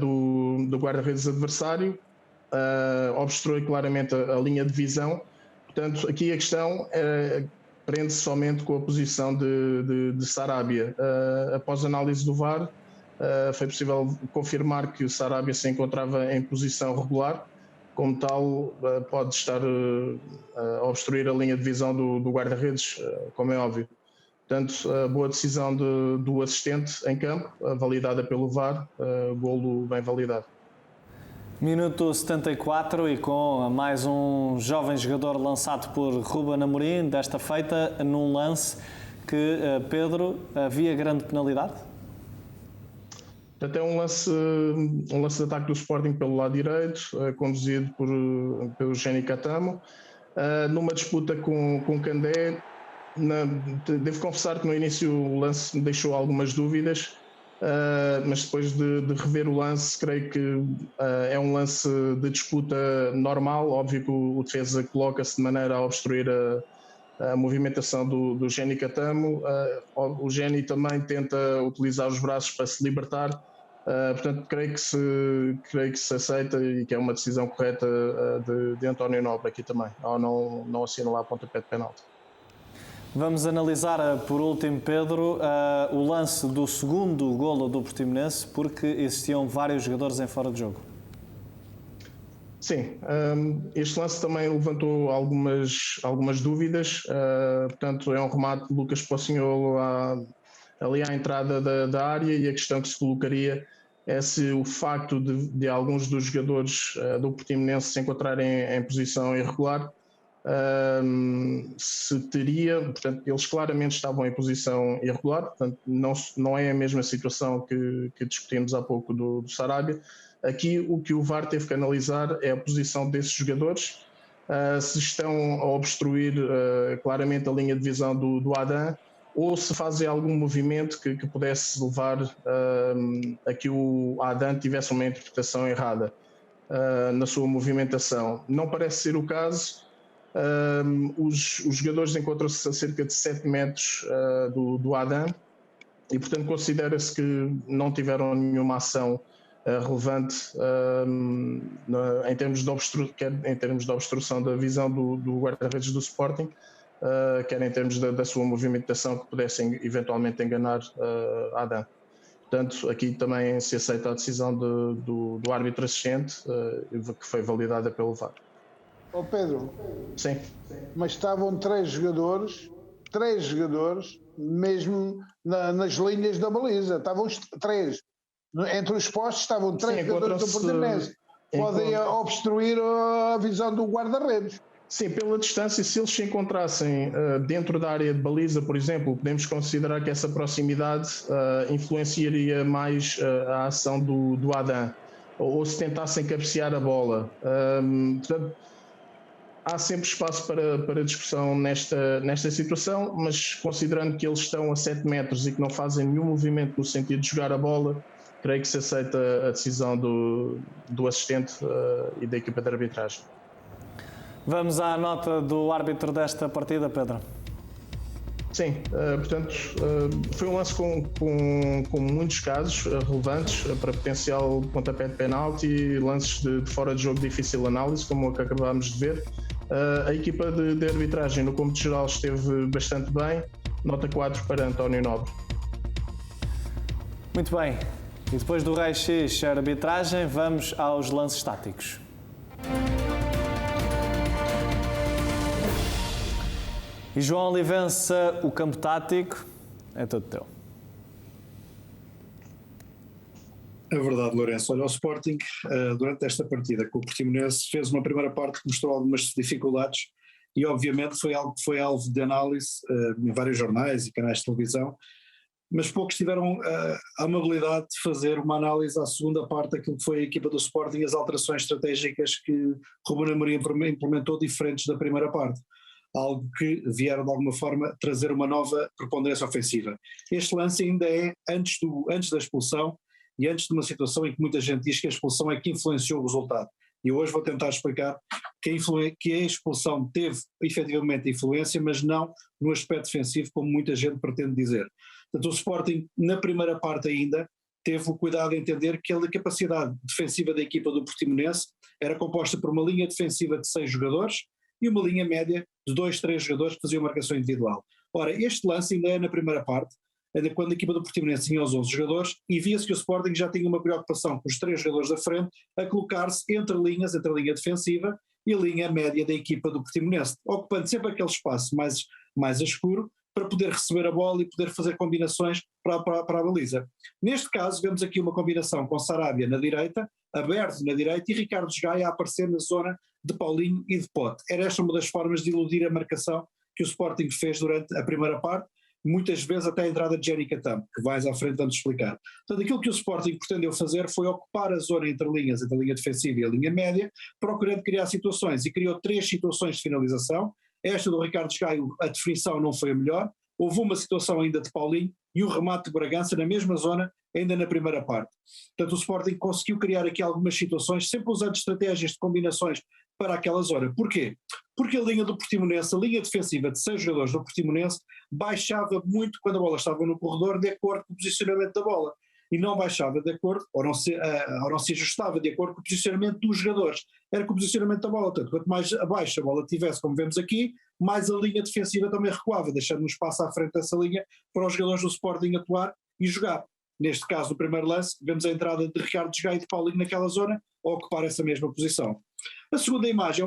do guarda-redes adversário, obstrui claramente a linha de visão. Portanto, aqui a questão prende-se somente com a posição de Sarabia. Após a análise do VAR, foi possível confirmar que o Sarabia se encontrava em posição regular, como tal pode estar a obstruir a linha de visão do guarda-redes, como é óbvio. Portanto, boa decisão do assistente em campo, validada pelo VAR, golo bem validado.
Minuto 74 e com mais um jovem jogador lançado por Ruben Amorim, desta feita num lance que, Pedro, havia grande penalidade?
Portanto, é um lance de ataque do Sporting pelo lado direito, conduzido pelo Jenny Catamo, numa disputa com Candé. Devo confessar que no início o lance me deixou algumas dúvidas, mas depois de rever o lance, creio que é um lance de disputa normal. Óbvio que o defesa coloca-se de maneira a obstruir a movimentação do Géni Catamo. O Géni também tenta utilizar os braços para se libertar, portanto creio que se aceita e que é uma decisão correta de António Nobre aqui também, ao não assinalar a pontapé de penalti.
Vamos analisar por último, Pedro, o lance do segundo golo do Portimonense, porque existiam vários jogadores em fora de jogo.
Sim, este lance também levantou algumas dúvidas, portanto é um remate de Lucas Pocinholo ali à entrada da área, e a questão que se colocaria é se o facto de alguns dos jogadores do Portimonense se encontrarem em posição irregular, se teria, portanto eles claramente estavam em posição irregular, portanto não é a mesma situação que discutimos há pouco do Sarabia. Aqui o que o VAR teve que analisar é a posição desses jogadores, se estão a obstruir claramente a linha de visão do Adam, ou se fazem algum movimento que pudesse levar a que o Adam tivesse uma interpretação errada na sua movimentação. Não parece ser o caso. Os jogadores encontram-se a cerca de 7 metros do Adam e, portanto, considera-se que não tiveram nenhuma ação relevante em termos de obstrução da visão do guarda-redes do Sporting, quer em termos da sua movimentação que pudessem eventualmente enganar Adam. Portanto, aqui também se aceita a decisão do árbitro assistente, que foi validada pelo VAR.
Pedro,
Sim.
mas estavam três jogadores mesmo nas linhas da baliza, estavam os três. Entre os postos estavam três jogadores do Portimonense. Podem obstruir a visão do guarda-redes.
Sim, pela distância, se eles se encontrassem dentro da área de baliza, por exemplo, podemos considerar que essa proximidade influenciaria mais a ação do Adam, ou se tentassem cabecear a bola. Portanto, há sempre espaço para discussão nesta situação, mas considerando que eles estão a 7 metros e que não fazem nenhum movimento no sentido de jogar a bola, creio que se aceita a decisão do assistente e da equipa de arbitragem.
Vamos à nota do árbitro desta partida, Pedro.
Sim, portanto, foi um lance com muitos casos relevantes para potencial pontapé de penalti, lances de fora de jogo de difícil análise, como o que acabámos de ver. A equipa de arbitragem no cômputo geral esteve bastante bem, nota 4 para António Nobre.
Muito bem, e depois do raio-x arbitragem, vamos aos lances táticos. E João Olivença, o campo tático é todo teu.
É verdade, Lourenço. Olha, o Sporting, durante esta partida com o Portimonense, fez uma primeira parte que mostrou algumas dificuldades e, obviamente, foi algo que foi alvo de análise em vários jornais e canais de televisão, mas poucos tiveram a amabilidade de fazer uma análise à segunda parte daquilo que foi a equipa do Sporting e as alterações estratégicas que Ruben Amorim implementou diferentes da primeira parte. Algo que vieram de alguma forma trazer uma nova preponderância ofensiva. Este lance ainda é antes da expulsão e antes de uma situação em que muita gente diz que a expulsão é que influenciou o resultado. E hoje vou tentar explicar que a expulsão teve efetivamente influência, mas não no aspecto defensivo, como muita gente pretende dizer. Portanto, o Sporting, na primeira parte ainda, teve o cuidado de entender que a capacidade defensiva da equipa do Portimonense era composta por uma linha defensiva de 6 jogadores e uma linha média de 2, 3 jogadores que faziam marcação individual. Ora, este lance ainda é na primeira parte, ainda quando a equipa do Portimonense tinha os 11 jogadores, e via-se que o Sporting já tinha uma preocupação com os 3 jogadores da frente a colocar-se entre a linha defensiva e a linha média da equipa do Portimonense, ocupando sempre aquele espaço mais escuro para poder receber a bola e poder fazer combinações para a baliza. Neste caso, vemos aqui uma combinação com Sarabia na direita, aberto na direita, e Ricardo Gaia a aparecer na zona de Paulinho e de Pote. Era esta uma das formas de iludir a marcação que o Sporting fez durante a primeira parte, muitas vezes até a entrada de Géni Catamo, que vais à frente vamos explicar. Portanto, aquilo que o Sporting pretendeu fazer foi ocupar a zona entre linhas, entre a linha defensiva e a linha média, procurando criar situações, e criou 3 situações de finalização. Esta do Ricardo Gaio, a definição não foi a melhor, houve uma situação ainda de Paulinho e o remate de Bragança na mesma zona, ainda na primeira parte. Portanto, o Sporting conseguiu criar aqui algumas situações, sempre usando estratégias de combinações para aquela zona. Porquê? porque a linha do Portimonense, a linha defensiva de 6 jogadores do Portimonense, baixava muito quando a bola estava no corredor, de acordo com o posicionamento da bola. E não baixava de acordo, ou não se ajustava de acordo com o posicionamento dos jogadores. Era com o posicionamento da bola. Portanto, quanto mais abaixo a bola tivesse, como vemos aqui, mais a linha defensiva também recuava, deixando um espaço à frente dessa linha para os jogadores do Sporting atuar e jogar. Neste caso, no primeiro lance, vemos a entrada de Ricardo Gaio e de Paulinho naquela zona, a ocupar essa mesma posição. A segunda imagem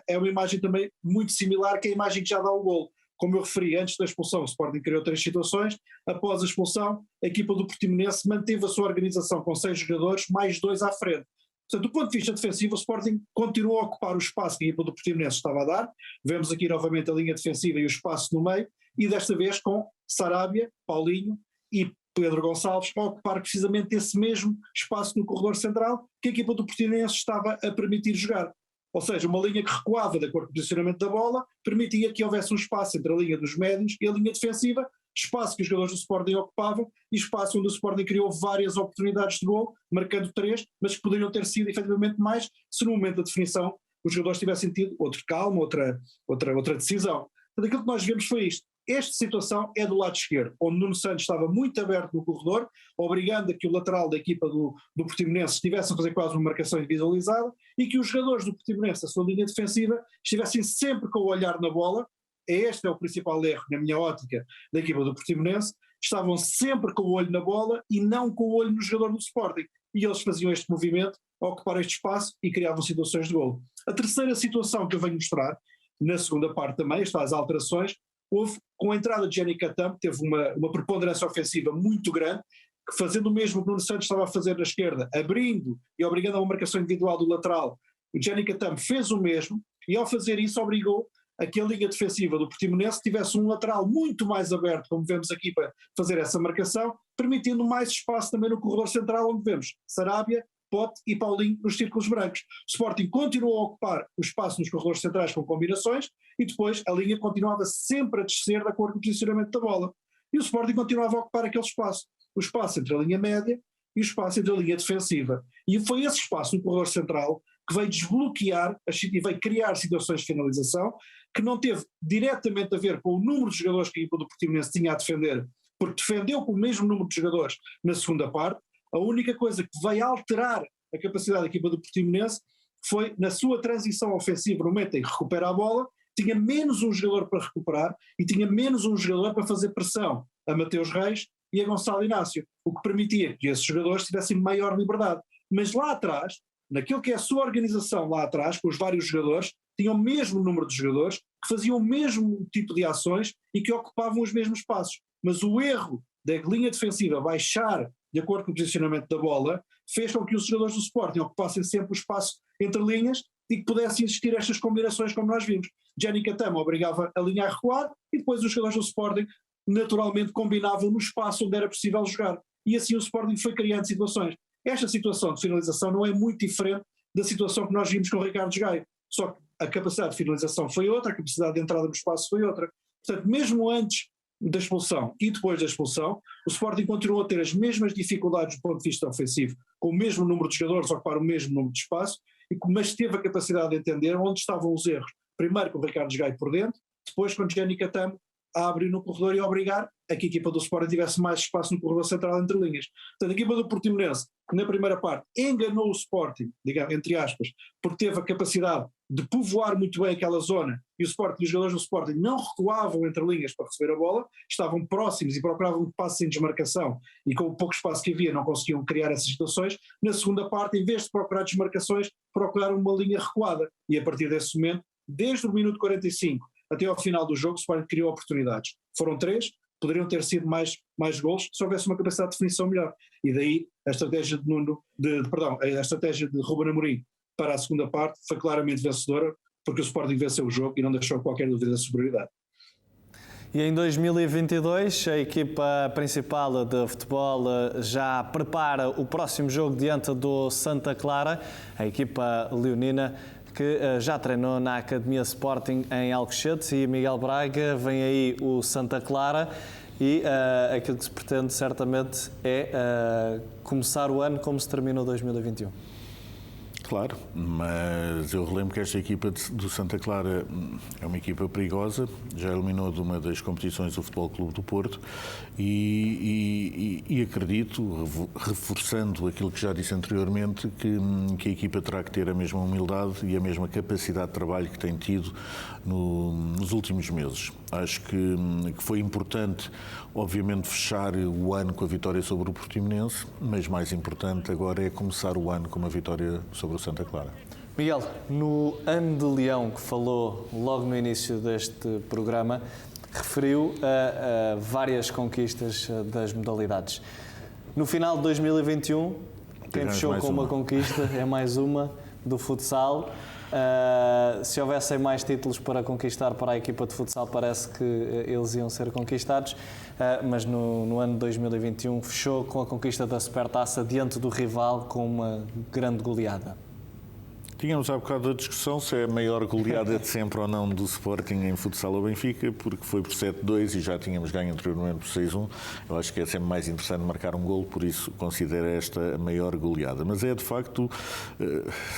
é uma imagem também muito similar, que é a imagem que já dá o golo. Como eu referi, antes da expulsão, o Sporting criou 3 situações. Após a expulsão, a equipa do Portimonense manteve a sua organização com 6 jogadores, mais 2 à frente. Portanto, do ponto de vista defensivo, o Sporting continuou a ocupar o espaço que a equipa do Portimonense estava a dar. Vemos aqui novamente a linha defensiva e o espaço no meio, e desta vez com Sarabia, Paulinho e Pedro Gonçalves a ocupar precisamente esse mesmo espaço no corredor central que a equipa do Portimonense estava a permitir jogar. Ou seja, uma linha que recuava de acordo com o posicionamento da bola, permitia que houvesse um espaço entre a linha dos médios e a linha defensiva, espaço que os jogadores do Sporting ocupavam e espaço onde o Sporting criou várias oportunidades de gol, marcando 3, mas que poderiam ter sido efetivamente mais se no momento da definição os jogadores tivessem tido outra calma, outra decisão. Portanto, aquilo que nós vemos foi isto. Esta situação é do lado esquerdo, onde Nuno Santos estava muito aberto no corredor, obrigando a que o lateral da equipa do Portimonense estivesse a fazer quase uma marcação individualizada e que os jogadores do Portimonense, a sua linha defensiva, estivessem sempre com o olhar na bola. Este é o principal erro, na minha ótica, da equipa do Portimonense. Estavam sempre com o olho na bola e não com o olho no jogador do Sporting. E eles faziam este movimento, a ocupar este espaço e criavam situações de golo. A terceira situação que eu venho mostrar, na segunda parte também, estas alterações, houve, com a entrada de Jenny Catam, teve uma preponderância ofensiva muito grande, que fazendo o mesmo que o Nuno Santos estava a fazer na esquerda, abrindo e obrigando a uma marcação individual do lateral, o Jenny Catam fez o mesmo, e ao fazer isso obrigou a que a linha defensiva do Portimonense tivesse um lateral muito mais aberto, como vemos aqui, para fazer essa marcação, permitindo mais espaço também no corredor central, onde vemos Sarabia, Pote e Paulinho nos círculos brancos. O Sporting continuou a ocupar o espaço nos corredores centrais com combinações e depois a linha continuava sempre a descer de acordo com o posicionamento da bola. E o Sporting continuava a ocupar aquele espaço, o espaço entre a linha média e o espaço entre a linha defensiva. E foi esse espaço no corredor central que veio desbloquear e veio criar situações de finalização que não teve diretamente a ver com o número de jogadores que a equipa do Portimonense tinha a defender, porque defendeu com o mesmo número de jogadores na segunda parte. A única coisa que veio alterar a capacidade da equipa do Portimonense foi na sua transição ofensiva, no momento em que recupera a bola, tinha menos um jogador para recuperar e tinha menos um jogador para fazer pressão a Mateus Reis e a Gonçalo Inácio, o que permitia que esses jogadores tivessem maior liberdade. Mas lá atrás, naquilo que é a sua organização lá atrás, com os vários jogadores, tinham o mesmo número de jogadores, que faziam o mesmo tipo de ações e que ocupavam os mesmos espaços. Mas o erro da linha defensiva baixar de acordo com o posicionamento da bola, fez com que os jogadores do Sporting ocupassem sempre o espaço entre linhas e que pudessem existir estas combinações como nós vimos. Jenny Catama obrigava a linha a recuar e depois os jogadores do Sporting naturalmente combinavam no espaço onde era possível jogar. E assim o Sporting foi criando situações. Esta situação de finalização não é muito diferente da situação que nós vimos com o Ricardo Gaio, só que a capacidade de finalização foi outra, a capacidade de entrada no espaço foi outra. Portanto, mesmo antes da expulsão e depois da expulsão, o Sporting continuou a ter as mesmas dificuldades do ponto de vista ofensivo, com o mesmo número de jogadores, ocupar o mesmo número de espaço, mas teve a capacidade de entender onde estavam os erros. Primeiro com o Ricardo Gaio por dentro, depois com o Jenny Catam a abrir no corredor e a obrigar a que a equipa do Sporting tivesse mais espaço no corredor central entre linhas. Portanto, a equipa do Portimonense, na primeira parte, enganou o Sporting, digamos, entre aspas, porque teve a capacidade de povoar muito bem aquela zona e o Sporting, os jogadores do Sporting não recuavam entre linhas para receber a bola, estavam próximos e procuravam passos em desmarcação e com o pouco espaço que havia não conseguiam criar essas situações. Na segunda parte, em vez de procurar desmarcações, procuraram uma linha recuada e a partir desse momento, desde o minuto 45 até ao final do jogo, o Sporting criou oportunidades. Foram 3, poderiam ter sido mais golos se houvesse uma capacidade de definição melhor. E daí a estratégia a estratégia de Ruben Amorim para a segunda parte foi claramente vencedora, porque o Sporting venceu o jogo e não deixou qualquer dúvida da superioridade.
E em 2022 a equipa principal de futebol já prepara o próximo jogo diante do Santa Clara, a equipa leonina que já treinou na Academia Sporting em Alcochete, e Miguel Braga, vem aí o Santa Clara e aquilo que se pretende certamente é começar o ano como se terminou 2021.
Claro, mas eu relembro que esta equipa do Santa Clara é uma equipa perigosa, já eliminou de uma das competições do Futebol Clube do Porto e acredito, reforçando aquilo que já disse anteriormente, que a equipa terá que ter a mesma humildade e a mesma capacidade de trabalho que tem tido nos últimos meses. Acho que foi importante, obviamente, fechar o ano com a vitória sobre o Portimonense, mas mais importante agora é começar o ano com uma vitória sobre o Santa Clara.
Miguel, no ano de Leão que falou logo no início deste programa, referiu a várias conquistas das modalidades. No final de 2021, quem fechou com uma conquista é mais uma do futsal. Se houvessem mais títulos para conquistar para a equipa de futsal, parece que eles iam ser conquistados, mas no ano de 2021 fechou com a conquista da Supertaça diante do rival com uma grande goleada.
Tínhamos há bocado a discussão se é a maior goleada de sempre ou não do Sporting em futsal ao Benfica, porque foi por 7-2 e já tínhamos ganho anteriormente por 6-1. Eu acho que é sempre mais interessante marcar um golo, por isso considero esta a maior goleada. Mas é de facto,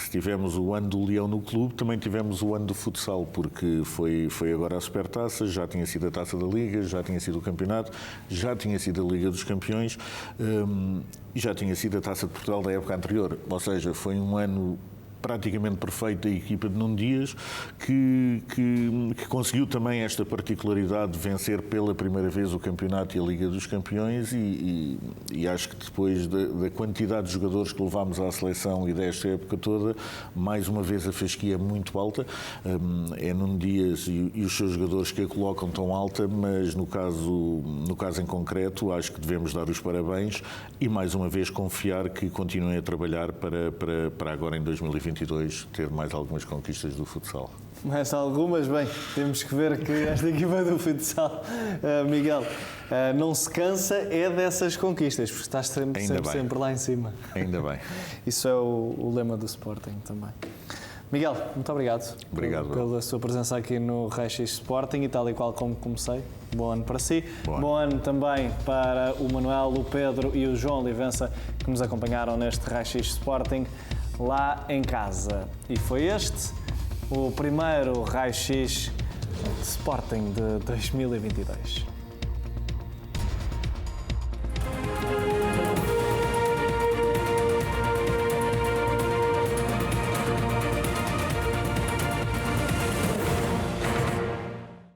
se tivemos o ano do Leão no clube, também tivemos o ano do futsal, porque foi agora a Supertaça, já tinha sido a Taça da Liga, já tinha sido o campeonato, já tinha sido a Liga dos Campeões e já tinha sido a Taça de Portugal da época anterior. Ou seja, foi um ano praticamente perfeito da equipa de Nuno Dias, que conseguiu também esta particularidade de vencer pela primeira vez o campeonato e a Liga dos Campeões e acho que depois da quantidade de jogadores que levámos à seleção e desta época toda, mais uma vez a fasquia é muito alta. É Nuno Dias e os seus jogadores que a colocam tão alta, mas no caso em concreto acho que devemos dar os parabéns e mais uma vez confiar que continuem a trabalhar para agora em 2022 ter mais algumas conquistas do futsal.
Mais algumas? Bem, temos que ver que esta equipa do futsal, Miguel, não se cansa é dessas conquistas, porque estás sempre lá em cima.
Ainda bem.
Isso é o lema do Sporting também. Miguel, muito obrigado.
Obrigado
pela sua presença aqui no Raio-X Sporting e tal e qual como comecei. Bom ano para si. Bom ano também para o Manuel, o Pedro e o João Olivença que nos acompanharam neste Raio-X Sporting lá em casa. E foi este o primeiro Raio-X de Sporting de 2022.